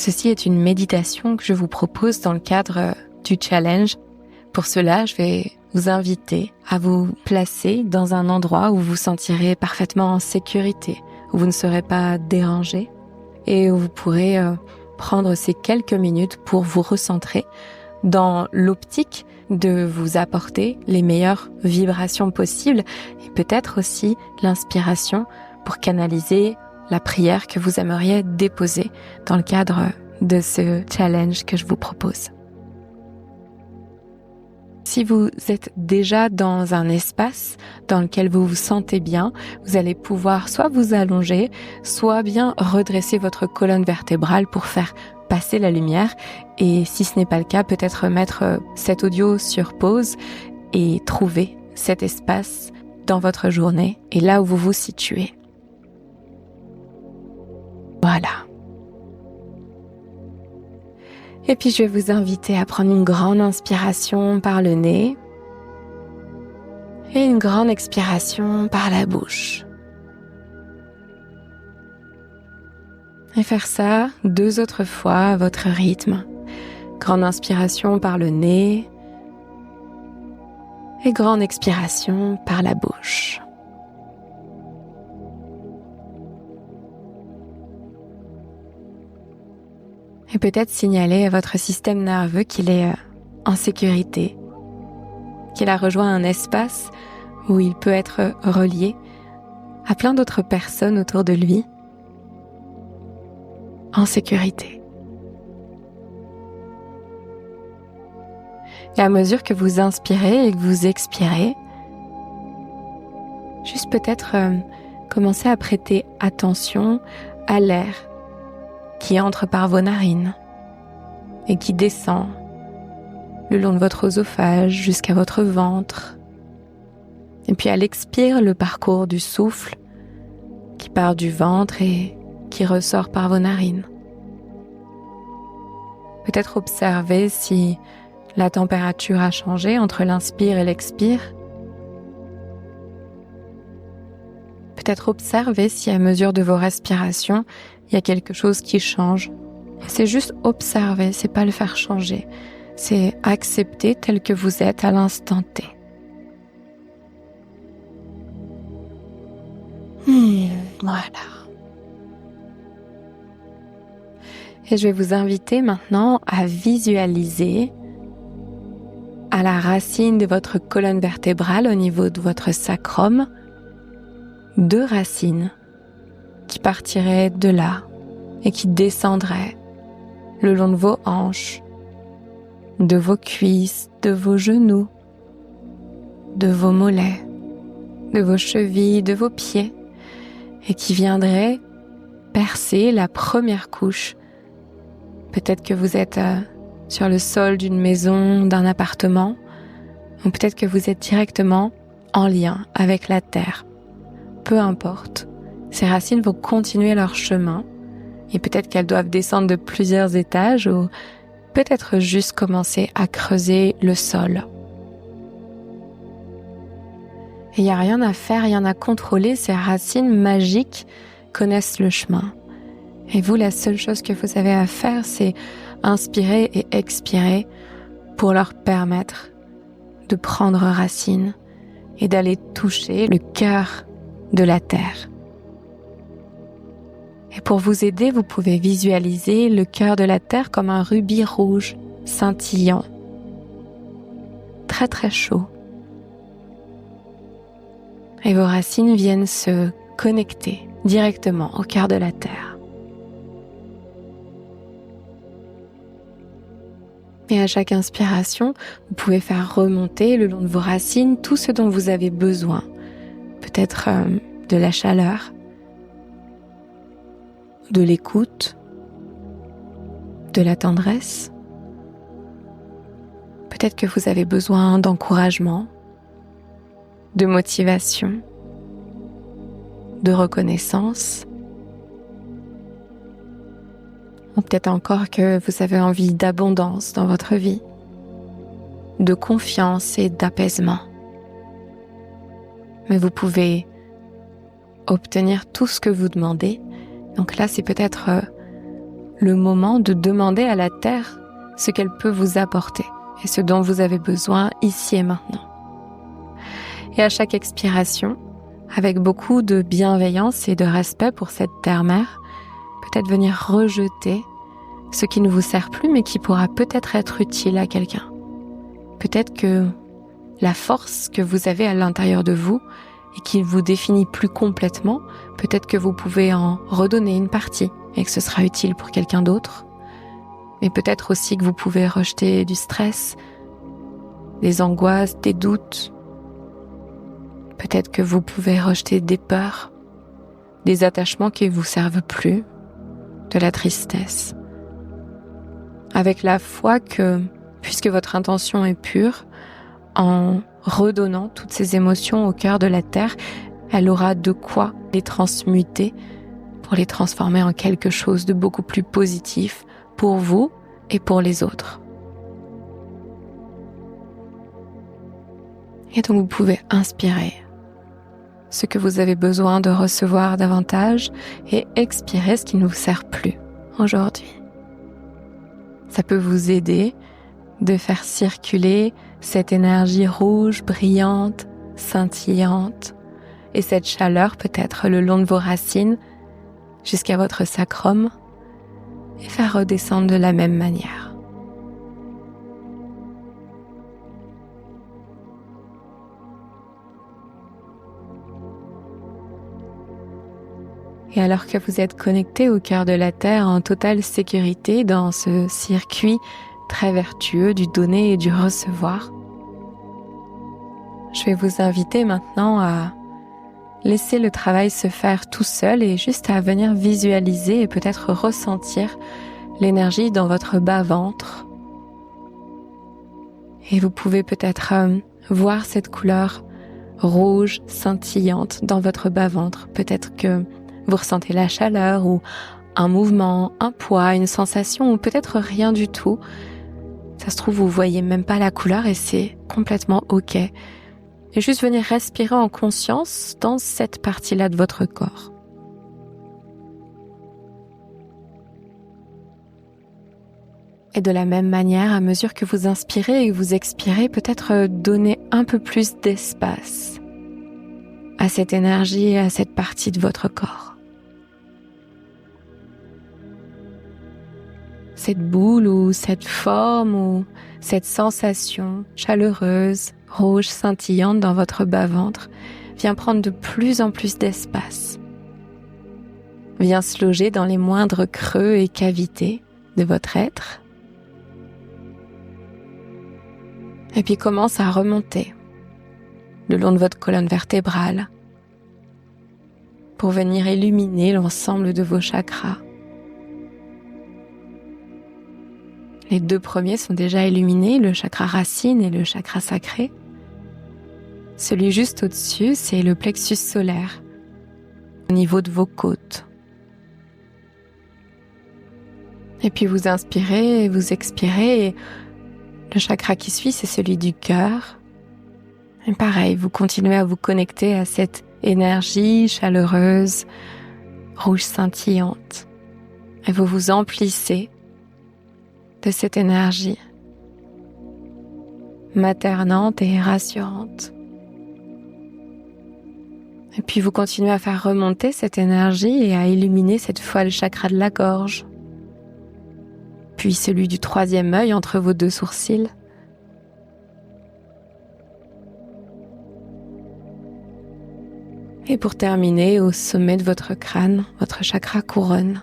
Ceci est une méditation que je vous propose dans le cadre du challenge. Pour cela, je vais vous inviter à vous placer dans un endroit où vous vous sentirez parfaitement en sécurité, où vous ne serez pas dérangé et où vous pourrez prendre ces quelques minutes pour vous recentrer dans l'optique de vous apporter les meilleures vibrations possibles et peut-être aussi l'inspiration pour canaliser la prière que vous aimeriez déposer dans le cadre de ce challenge que je vous propose. Si vous êtes déjà dans un espace dans lequel vous vous sentez bien, vous allez pouvoir soit vous allonger, soit bien redresser votre colonne vertébrale pour faire passer la lumière. Et si ce n'est pas le cas, peut-être mettre cet audio sur pause et trouver cet espace dans votre journée et là où vous vous situez. Voilà. Et puis je vais vous inviter à prendre une grande inspiration par le nez et une grande expiration par la bouche. Et faire ça 2 autres fois à votre rythme. Grande inspiration par le nez et grande expiration par la bouche. Et peut-être signaler à votre système nerveux qu'il est en sécurité, qu'il a rejoint un espace où il peut être relié à plein d'autres personnes autour de lui, en sécurité. Et à mesure que vous inspirez et que vous expirez, juste peut-être commencer à prêter attention à l'air qui entre par vos narines et qui descend le long de votre œsophage jusqu'à votre ventre. Et puis à l'expire, le parcours du souffle qui part du ventre et qui ressort par vos narines. Peut-être observer si la température a changé entre l'inspire et l'expire. Peut-être observer si à mesure de vos respirations, il y a quelque chose qui change. C'est juste observer, c'est pas le faire changer. C'est accepter tel que vous êtes à l'instant T. Voilà. Et je vais vous inviter maintenant à visualiser à la racine de votre colonne vertébrale au niveau de votre sacrum 2 racines qui partiraient de là et qui descendraient le long de vos hanches, de vos cuisses, de vos genoux, de vos mollets, de vos chevilles, de vos pieds et qui viendraient percer la première couche. Peut-être que vous êtes sur le sol d'une maison, d'un appartement, ou peut-être que vous êtes directement en lien avec la terre. Peu importe. Ces racines vont continuer leur chemin et peut-être qu'elles doivent descendre de plusieurs étages ou peut-être juste commencer à creuser le sol. Et il n'y a rien à faire, rien à contrôler, ces racines magiques connaissent le chemin. Et vous, la seule chose que vous avez à faire, c'est inspirer et expirer pour leur permettre de prendre racine et d'aller toucher le cœur de la terre. Et pour vous aider, vous pouvez visualiser le cœur de la terre comme un rubis rouge, scintillant, très très chaud. Et vos racines viennent se connecter directement au cœur de la terre. Et à chaque inspiration, vous pouvez faire remonter le long de vos racines tout ce dont vous avez besoin. Peut-être de la chaleur, de l'écoute, de la tendresse. Peut-être que vous avez besoin d'encouragement, de motivation, de reconnaissance. Ou peut-être encore que vous avez envie d'abondance dans votre vie, de confiance et d'apaisement. Mais vous pouvez obtenir tout ce que vous demandez. Donc là, c'est peut-être le moment de demander à la Terre ce qu'elle peut vous apporter et ce dont vous avez besoin ici et maintenant. Et à chaque expiration, avec beaucoup de bienveillance et de respect pour cette terre-mère, peut-être venir rejeter ce qui ne vous sert plus mais qui pourra peut-être être utile à quelqu'un. Peut-être que la force que vous avez à l'intérieur de vous et qui vous définit plus complètement, peut-être que vous pouvez en redonner une partie et que ce sera utile pour quelqu'un d'autre. Mais peut-être aussi que vous pouvez rejeter du stress, des angoisses, des doutes. Peut-être que vous pouvez rejeter des peurs, des attachements qui ne vous servent plus, de la tristesse. Avec la foi que, puisque votre intention est pure, en redonnant toutes ces émotions au cœur de la terre, elle aura de quoi les transmuter pour les transformer en quelque chose de beaucoup plus positif pour vous et pour les autres. Et donc vous pouvez inspirer ce que vous avez besoin de recevoir davantage et expirer ce qui ne vous sert plus aujourd'hui. Ça peut vous aider de faire circuler cette énergie rouge, brillante, scintillante et cette chaleur peut-être le long de vos racines jusqu'à votre sacrum et faire redescendre de la même manière. Et alors que vous êtes connecté au cœur de la Terre en totale sécurité dans ce circuit très vertueux du donner et du recevoir, je vais vous inviter maintenant à laisser le travail se faire tout seul et juste à venir visualiser et peut-être ressentir l'énergie dans votre bas-ventre. Et vous pouvez peut-être voir cette couleur rouge scintillante dans votre bas-ventre. Peut-être que vous ressentez la chaleur ou un mouvement, un poids, une sensation ou peut-être rien du tout. Ça se trouve, vous voyez même pas la couleur et c'est complètement ok. Et juste venir respirer en conscience dans cette partie-là de votre corps. Et de la même manière, à mesure que vous inspirez et que vous expirez, peut-être donner un peu plus d'espace à cette énergie et à cette partie de votre corps. Cette boule ou cette forme ou cette sensation chaleureuse, rouge, scintillante dans votre bas-ventre vient prendre de plus en plus d'espace. Vient se loger dans les moindres creux et cavités de votre être. Et puis commence à remonter le long de votre colonne vertébrale pour venir illuminer l'ensemble de vos chakras. Les deux premiers sont déjà illuminés, le chakra racine et le chakra sacré. Celui juste au-dessus, c'est le plexus solaire, au niveau de vos côtes. Et puis vous inspirez et vous expirez. Et le chakra qui suit, c'est celui du cœur. Et pareil, vous continuez à vous connecter à cette énergie chaleureuse, rouge scintillante. Et vous vous emplissez de cette énergie maternante et rassurante. Et puis vous continuez à faire remonter cette énergie et à illuminer cette fois le chakra de la gorge, puis celui du troisième œil entre vos deux sourcils. Et pour terminer, au sommet de votre crâne, votre chakra couronne.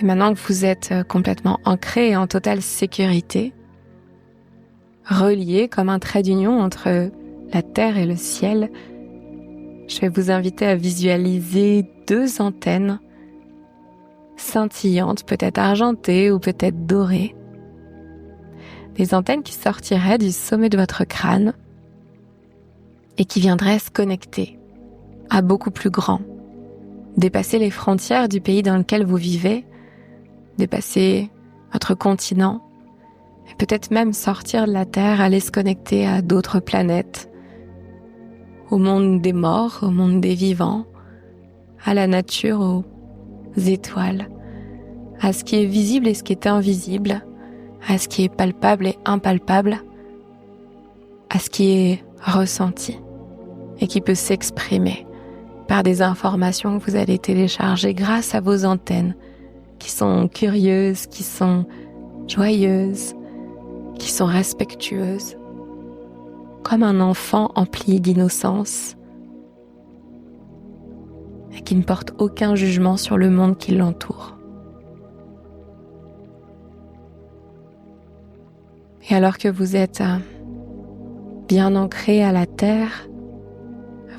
Et maintenant que vous êtes complètement ancré et en totale sécurité, relié comme un trait d'union entre la terre et le ciel, je vais vous inviter à visualiser deux antennes scintillantes, peut-être argentées ou peut-être dorées. Des antennes qui sortiraient du sommet de votre crâne et qui viendraient se connecter à beaucoup plus grand, dépasser les frontières du pays dans lequel vous vivez, dépasser votre continent et peut-être même sortir de la Terre, aller se connecter à d'autres planètes, au monde des morts, au monde des vivants, à la nature, aux étoiles, à ce qui est visible et ce qui est invisible, à ce qui est palpable et impalpable, à ce qui est ressenti et qui peut s'exprimer par des informations que vous allez télécharger grâce à vos antennes qui sont curieuses, qui sont joyeuses, qui sont respectueuses, comme un enfant empli d'innocence et qui ne porte aucun jugement sur le monde qui l'entoure. Et alors que vous êtes bien ancré à la terre,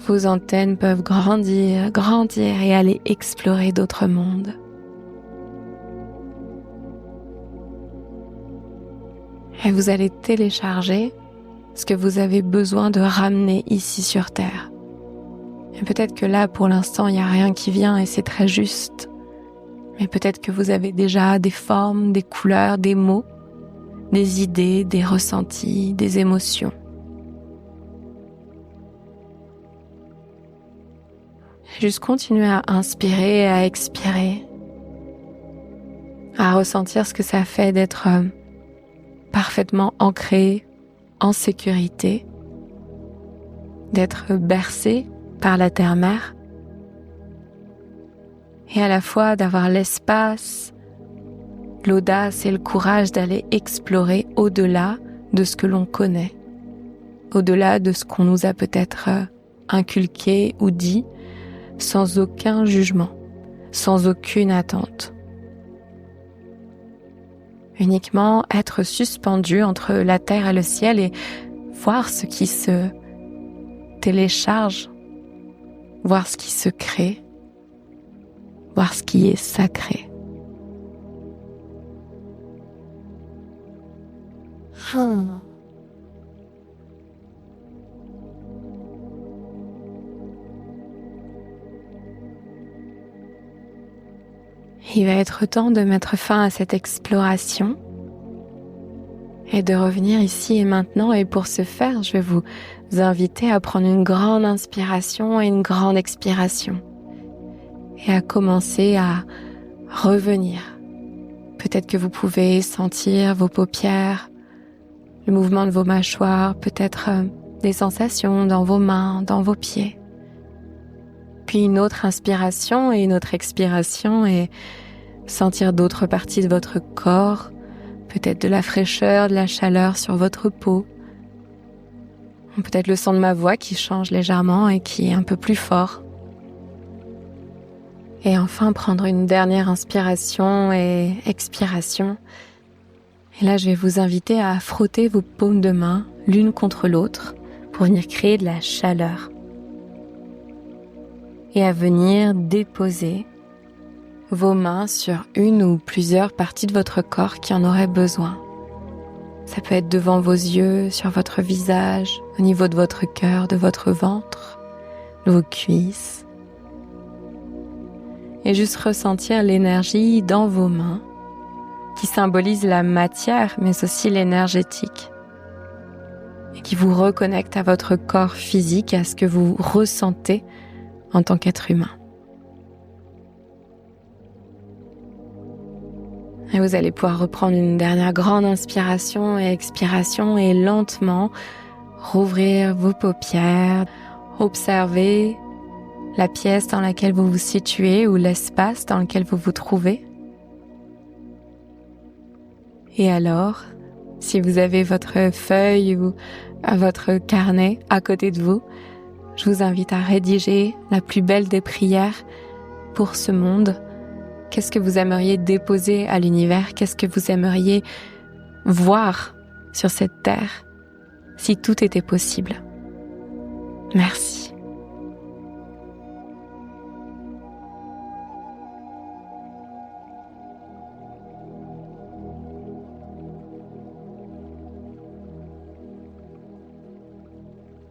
vos antennes peuvent grandir et aller explorer d'autres mondes. Et vous allez télécharger ce que vous avez besoin de ramener ici sur Terre. Et peut-être que là, pour l'instant, il n'y a rien qui vient et c'est très juste. Mais peut-être que vous avez déjà des formes, des couleurs, des mots, des idées, des ressentis, des émotions. Juste continuer à inspirer, à expirer, à ressentir ce que ça fait d'être parfaitement ancré, en sécurité, d'être bercé par la terre-mère et à la fois d'avoir l'espace, l'audace et le courage d'aller explorer au-delà de ce que l'on connaît, au-delà de ce qu'on nous a peut-être inculqué ou dit, sans aucun jugement, sans aucune attente. Uniquement être suspendu entre la terre et le ciel et voir ce qui se télécharge, voir ce qui se crée, voir ce qui est sacré. Il va être temps de mettre fin à cette exploration et de revenir ici et maintenant. Et pour ce faire, je vais vous inviter à prendre une grande inspiration et une grande expiration et à commencer à revenir. Peut-être que vous pouvez sentir vos paupières, le mouvement de vos mâchoires, peut-être des sensations dans vos mains, dans vos pieds. Puis une autre inspiration et une autre expiration et sentir d'autres parties de votre corps, peut-être de la fraîcheur, de la chaleur sur votre peau. Peut-être le son de ma voix qui change légèrement et qui est un peu plus fort. Et enfin prendre une dernière inspiration et expiration. Et là je vais vous inviter à frotter vos paumes de main l'une contre l'autre pour venir créer de la chaleur. Et à venir déposer vos mains sur une ou plusieurs parties de votre corps qui en auraient besoin. Ça peut être devant vos yeux, sur votre visage, au niveau de votre cœur, de votre ventre, de vos cuisses. Et juste ressentir l'énergie dans vos mains qui symbolise la matière mais aussi l'énergétique et qui vous reconnecte à votre corps physique, à ce que vous ressentez en tant qu'être humain. Et vous allez pouvoir reprendre une dernière grande inspiration et expiration et lentement rouvrir vos paupières, observer la pièce dans laquelle vous vous situez ou l'espace dans lequel vous vous trouvez. Et alors, si vous avez votre feuille ou votre carnet à côté de vous, je vous invite à rédiger la plus belle des prières pour ce monde. Qu'est-ce que vous aimeriez déposer à l'univers? Qu'est-ce que vous aimeriez voir sur cette terre si tout était possible? Merci.